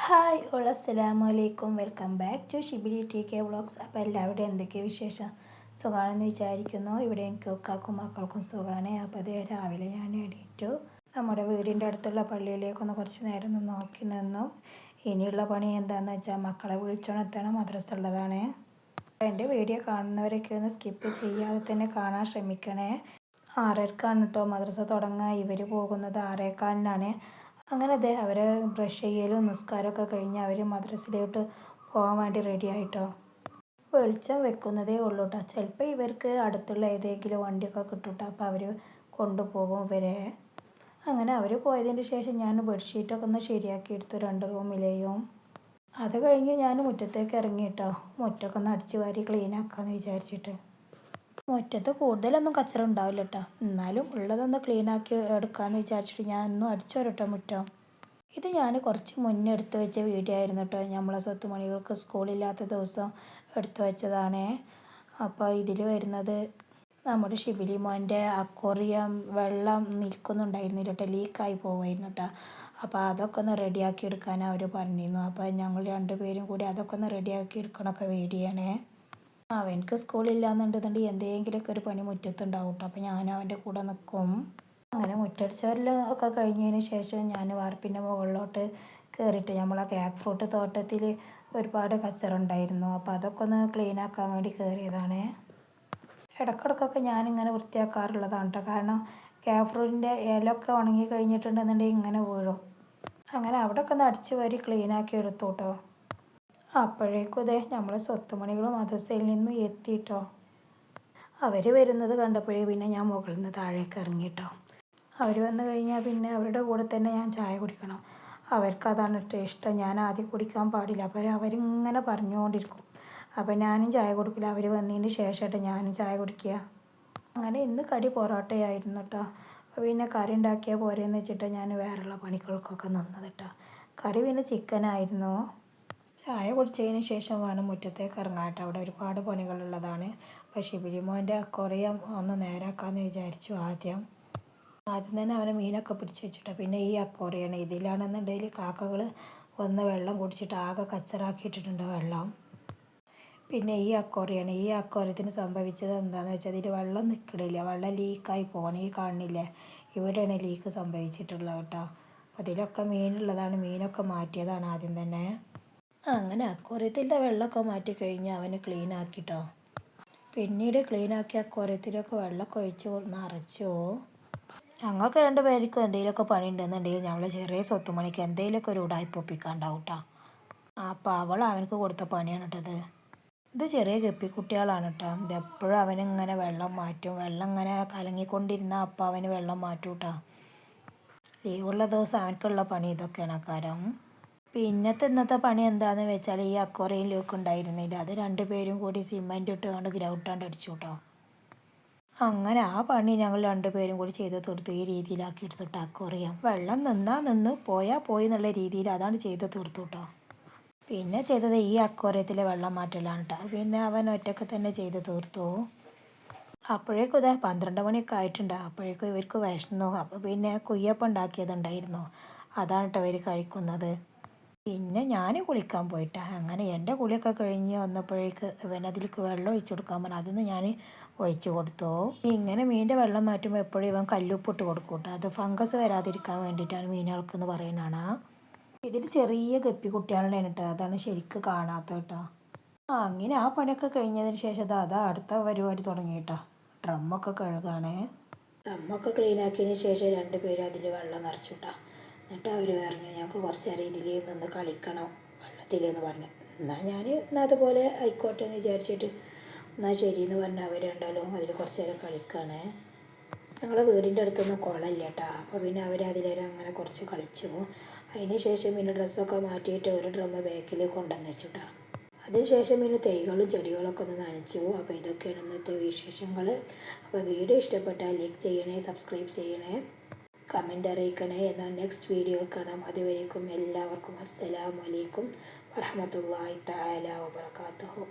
Hi all അസ്സലാമു അലൈക്കും. Welcome back to Shibili T K vlogs. അപ്പോൾ എല്ലാവരുടെയും എന്തൊക്കെ വിശേഷം? സുഖമാണെന്ന് വിചാരിക്കുന്നു. ഇവിടെ എനിക്ക് ഉക്കാക്കും മക്കൾക്കും സുഖമാണ്. അപ്പോൾ അതേ രാവിലെ ഞാൻ എണീറ്റു. നമ്മുടെ വീടിൻ്റെ അടുത്തുള്ള പള്ളിയിലേക്കൊന്ന് കുറച്ച് നേരം ഒന്ന് നോക്കി നിന്നു. ഇനിയുള്ള പണി എന്താണെന്ന് വെച്ചാൽ മക്കളെ വിളിച്ചുണർത്തണം, മദ്രസ ഉള്ളതാണ്. എൻ്റെ വീഡിയോ കാണുന്നവരൊക്കെ ഒന്ന് സ്കിപ്പ് ചെയ്യാതെ തന്നെ കാണാൻ ശ്രമിക്കണേ. 6:30 കേട്ടോ മദ്രസ തുടങ്ങുക. ഇവർ പോകുന്നത് 6:15. അങ്ങനെ അതെ അവർ ബ്രഷ് ചെയ്യലും നിസ്കാരമൊക്കെ കഴിഞ്ഞ് അവർ മദ്രസയിലോട്ട് പോകാൻ വേണ്ടി റെഡി ആയിട്ടോ. വെളിച്ചം വെക്കുന്നതേ ഉള്ളൂ കേട്ടോ. ചിലപ്പോൾ ഇവർക്ക് അടുത്തുള്ള ഏതെങ്കിലും വണ്ടിയൊക്കെ കിട്ടും കേട്ടോ. അപ്പോൾ അവർ കൊണ്ടുപോകും ഇവരെ. അങ്ങനെ അവർ പോയതിന് ശേഷം ഞാൻ ബെഡ്ഷീറ്റൊക്കെ ഒന്ന് ശരിയാക്കി എടുത്തു 2 റൂമിലെയും. അത് കഴിഞ്ഞ് ഞാൻ മുറ്റത്തേക്ക് ഇറങ്ങി കേട്ടോ. മുറ്റമൊക്കെ ഒന്ന് അടിച്ച് വാരി ക്ലീൻ ആക്കാമെന്ന് വിചാരിച്ചിട്ട്. മുറ്റത്ത് കൂടുതലൊന്നും കച്ചറ ഉണ്ടാവില്ല കേട്ടോ. എന്നാലും ഉള്ളതൊന്ന് ക്ലീനാക്കി എടുക്കാമെന്ന് വിചാരിച്ചിട്ട് ഞാൻ ഒന്നും അടിച്ചു വരട്ടോ മുറ്റം. ഇത് ഞാൻ കുറച്ച് മുന്നേ എടുത്തു വെച്ച വീഡിയോ ആയിരുന്നു കേട്ടോ. നമ്മളെ സ്വത്തുമണികൾക്ക് സ്കൂളില്ലാത്ത ദിവസം എടുത്തു വെച്ചതാണ്. അപ്പോൾ ഇതിൽ വരുന്നത് നമ്മുടെ ഷിബിലി മോൻ്റെ അക്വേറിയം വെള്ളം നിൽക്കുന്നുണ്ടായിരുന്നില്ല കേട്ടോ, ലീക്കായി പോവായിരുന്നു കേട്ടോ. അപ്പോൾ അതൊക്കെ ഒന്ന് റെഡിയാക്കി എടുക്കാൻ അവർ പറഞ്ഞിരുന്നു. അപ്പോൾ ഞങ്ങൾ 2 പേരും കൂടി അതൊക്കെ ഒന്ന് റെഡിയാക്കി എടുക്കണമൊക്കെ വീഡിയോ ആണേ. അവനക്ക് സ്കൂളില്ലാന്നുണ്ടെന്നുണ്ടെങ്കിൽ എന്തെങ്കിലുമൊക്കെ ഒരു പണി മുറ്റത്തുണ്ടാവും കേട്ടോ. അപ്പോൾ ഞാൻ അവൻ്റെ കൂടെ നിൽക്കും. അങ്ങനെ മുറ്റടിച്ചവരെല്ലാം ഒക്കെ കഴിഞ്ഞതിന് ശേഷം ഞാൻ വാർപ്പിൻ്റെ മുകളിലോട്ട് കയറിയിട്ട് നമ്മളെ ജാക്ക് ഫ്രൂട്ട് തോട്ടത്തിൽ ഒരുപാട് കച്ചറ ഉണ്ടായിരുന്നു. അപ്പോൾ അതൊക്കെ ഒന്ന് ക്ലീൻ ആക്കാൻ വേണ്ടി കയറിയതാണ്. ഇടയ്ക്കിടയ്ക്കൊക്കെ ഞാനിങ്ങനെ വൃത്തിയാക്കാറുള്ളതാണ് കേട്ടോ. കാരണം ജാക്ക് ഫ്രൂട്ടിൻ്റെ ഇലയൊക്കെ ഉണങ്ങി കഴിഞ്ഞിട്ടുണ്ടെന്നുണ്ടെങ്കിൽ ഇങ്ങനെ വീഴും. അങ്ങനെ അവിടെയൊക്കെ ഒന്ന് അടിച്ച് വാരി ക്ലീനാക്കി എടുത്തു കേട്ടോ. അപ്പോഴേക്കും ഇതേ നമ്മൾ സ്വത്തുമണികളും മദ്രസയിൽ നിന്നും എത്തിയിട്ടോ. അവർ വരുന്നത് കണ്ടപ്പോഴേ പിന്നെ ഞാൻ മുകളിൽ നിന്ന് താഴേക്ക് ഇറങ്ങിയിട്ടോ. അവർ വന്നു കഴിഞ്ഞാൽ പിന്നെ അവരുടെ കൂടെ തന്നെ ഞാൻ ചായ കുടിക്കണം. അവർക്കതാണ് കേട്ടോ ഇഷ്ടം. ഞാൻ ആദ്യം കുടിക്കാൻ പാടില്ല. അപ്പോൾ അവരിങ്ങനെ പറഞ്ഞുകൊണ്ടിരിക്കും. അപ്പോൾ ഞാനും ചായ കൊടുക്കില്ല. അവർ വന്നതിന് ശേഷമായിട്ട് ഞാനും ചായ കുടിക്കുക. അങ്ങനെ ഇന്ന് കടി പൊറോട്ടയായിരുന്നു കേട്ടോ. അപ്പോൾ പിന്നെ കറി ഉണ്ടാക്കിയാൽ പോരെയെന്ന് വെച്ചിട്ട് ഞാൻ വേറെയുള്ള പണികൾക്കൊക്കെ നിന്നത് കേട്ടോ. കറി പിന്നെ ചിക്കനായിരുന്നു. ചായ കുടിച്ചതിന് ശേഷം വേണം മുറ്റത്തേക്ക് ഇറങ്ങാൻ കേട്ടോ. അവിടെ ഒരുപാട് പണികളുള്ളതാണ്. അപ്പോൾ ഷിബിലി മോൻ്റെ അക്വേറിയം ഒന്ന് നേരാക്കാമെന്ന് വിചാരിച്ചു. ആദ്യം തന്നെ അവനെ മീനൊക്കെ പിടിച്ച് വെച്ചിട്ടോ. പിന്നെ ഈ അക്വേറിയാണ്. ഇതിലാണെന്നുണ്ടെങ്കിൽ കാക്കകൾ വന്ന് വെള്ളം കുടിച്ചിട്ട് ആകെ കച്ചറാക്കിയിട്ടിട്ടുണ്ട് വെള്ളം. പിന്നെ ഈ അക്വേറിയാണ്. ഈ അക്വേറിയത്തിന് സംഭവിച്ചത് എന്താണെന്ന് വെച്ചാൽ ഇതിൽ വെള്ളം നിൽക്കണില്ല, വെള്ളം ലീക്കായി പോകണം. ഈ കാണുന്നില്ലേ, ഇവിടെയാണ് ലീക്ക് സംഭവിച്ചിട്ടുള്ളത് കേട്ടോ. അതിലൊക്കെ മീനുള്ളതാണ്. മീനൊക്കെ മാറ്റിയതാണ് ആദ്യം തന്നെ. അങ്ങനെ അക്വേറിയത്തിൻ്റെ വെള്ളമൊക്കെ മാറ്റി കഴിഞ്ഞ് അവന് ക്ലീൻ ആക്കിട്ടോ. പിന്നീട് ക്ലീനാക്കിയ അക്വേറിയത്തിലൊക്കെ വെള്ളമൊക്കെ ഒഴിച്ച് നിറച്ചു. ഞങ്ങൾക്ക് 2 പേർക്കും എന്തെങ്കിലുമൊക്കെ പണി ഉണ്ടെന്നുണ്ടെങ്കിൽ ഞങ്ങൾ ചെറിയ സ്വത്തുമണിക്ക് എന്തെങ്കിലുമൊക്കെ ഒരു ഉടായ്പ ഒപ്പിക്കാണ്ടാവും കേട്ടോ. അപ്പോൾ അവനക്ക് കൊടുത്ത പണിയാണ് കേട്ടത്. ഇത് ചെറിയ ഗപ്പിക്കുട്ടികളാണ് കേട്ടോ. ഇതെപ്പോഴും അവനിങ്ങനെ വെള്ളം മാറ്റും. വെള്ളം ഇങ്ങനെ കലങ്ങിക്കൊണ്ടിരുന്നാൽ അപ്പോൾ അവന് വെള്ളം മാറ്റും കേട്ടോ. ലീവുള്ള ദിവസം അവനക്കുള്ള പണി ഇതൊക്കെയാണ് അക്കാരം. ഇന്നത്തെ പണി എന്താണെന്ന് വെച്ചാൽ ഈ അക്വേറിയം ലീക്ക് ഉണ്ടായിരുന്നില്ല. അത് 2 പേരും കൂടി സിമെൻറ്റ് ഇട്ടുകൊണ്ട് ഗ്രൗട്ടാണ്ട് അടിച്ചു കേട്ടോ. അങ്ങനെ ആ പണി ഞങ്ങൾ 2 പേരും കൂടി ചെയ്ത് തീർത്തു. ഈ രീതിയിലാക്കി എടുത്തിട്ട് അക്വേറിയം വെള്ളം നിന്നാൽ നിന്ന് പോയാൽ പോയി എന്നുള്ള രീതിയിൽ അതാണ് ചെയ്ത് തീർത്തു കേട്ടോ. പിന്നെ ചെയ്തത് ഈ അക്വേറിയത്തിലെ വെള്ളം മാറ്റലാണ് കേട്ടോ. പിന്നെ അവൻ ഒറ്റയ്ക്ക് തന്നെ ചെയ്ത് തീർത്തു. അപ്പോഴേക്കും ഇതാ 12 മണിയൊക്കെ ആയിട്ടുണ്ട്. അപ്പോഴേക്കും ഇവർക്ക് വിശന്നു. അപ്പോൾ പിന്നെ കുയ്യപ്പം ഉണ്ടാക്കിയതുണ്ടായിരുന്നു. അതാണ് കേട്ടോ ഇവർ കഴിക്കുന്നത്. പിന്നെ ഞാൻ കുളിക്കാൻ പോയിട്ടാ. അങ്ങനെ എൻ്റെ കുളിയൊക്കെ കഴിഞ്ഞ് വന്നപ്പോഴേക്ക് ഇവനതിലേക്ക് വെള്ളം ഒഴിച്ചു കൊടുക്കാൻ പറഞ്ഞു. അതൊന്ന് ഞാൻ ഒഴിച്ചു കൊടുത്തു. ഇങ്ങനെ മീനിൻ്റെ വെള്ളം മാറ്റുമ്പോൾ എപ്പോഴും ഇവൻ കല്ലുപ്പിട്ട് കൊടുക്കും കേട്ടോ. അത് ഫംഗസ് വരാതിരിക്കാൻ വേണ്ടിയിട്ടാണ് മീനുകൾക്കെന്ന് പറയുന്നതാണ്. ഇതിൽ ചെറിയ ഗപ്പി കുട്ടികളുടെ കേട്ടോ. അതാണ് ശരിക്കും കാണാത്തത് കേട്ടോ. അങ്ങനെ ആ പണിയൊക്കെ കഴിഞ്ഞതിന് ശേഷം അതാ അടുത്ത പരിപാടി തുടങ്ങി കേട്ടോ. ഡ്രമ്മൊക്കെ കഴുകാണ്. ഡ്രമ്മൊക്കെ ക്ലീനാക്കിയതിന് ശേഷം 2 പേരും അതിൽ വെള്ളം നിറച്ചു കേട്ടോ. എന്നിട്ട് അവർ പറഞ്ഞു ഞങ്ങൾക്ക് കുറച്ച് നേരം ഇതിൽ നിന്ന് കളിക്കണം വെള്ളത്തിലെന്ന് പറഞ്ഞു. എന്നാൽ അതുപോലെ ആയിക്കോട്ടെ എന്ന് വിചാരിച്ചിട്ട് എന്നാൽ ശരിയെന്ന് പറഞ്ഞാൽ അവർ രണ്ടാലും അതിൽ കുറച്ച് നേരം കളിക്കുകയാണ്. ഞങ്ങളെ വീടിൻ്റെ അടുത്തൊന്നും കുളമില്ല കേട്ടോ. അപ്പോൾ പിന്നെ അവർ അതിലേറെ അങ്ങനെ കുറച്ച് കളിച്ചു. അതിന് ശേഷം പിന്നെ ഡ്രസ്സൊക്കെ മാറ്റിയിട്ട് ഒരു ഡ്രമ്മ് ബാക്കിൽ കൊണ്ടുവന്ന് വെച്ചു കേട്ടോ. അതിന് ശേഷം പിന്നെ തൈകളും ചെടികളൊക്കെ ഒന്ന് നനച്ചു. അപ്പോൾ ഇതൊക്കെയാണ് ഇന്നത്തെ വിശേഷങ്ങൾ. അപ്പോൾ വീഡിയോ ഇഷ്ടപ്പെട്ടാൽ ലൈക്ക് ചെയ്യണേ, സബ്സ്ക്രൈബ് ചെയ്യണേ, കമൻ്റ് അറിയിക്കണേ. എന്നാൽ നെക്സ്റ്റ് വീഡിയോയിൽ കാണാം. അതുവരേക്കും എല്ലാവർക്കും അസ്സലാമു അലൈക്കും വറഹ്മത്തുള്ളാഹി തആല വബറകാതുഹു.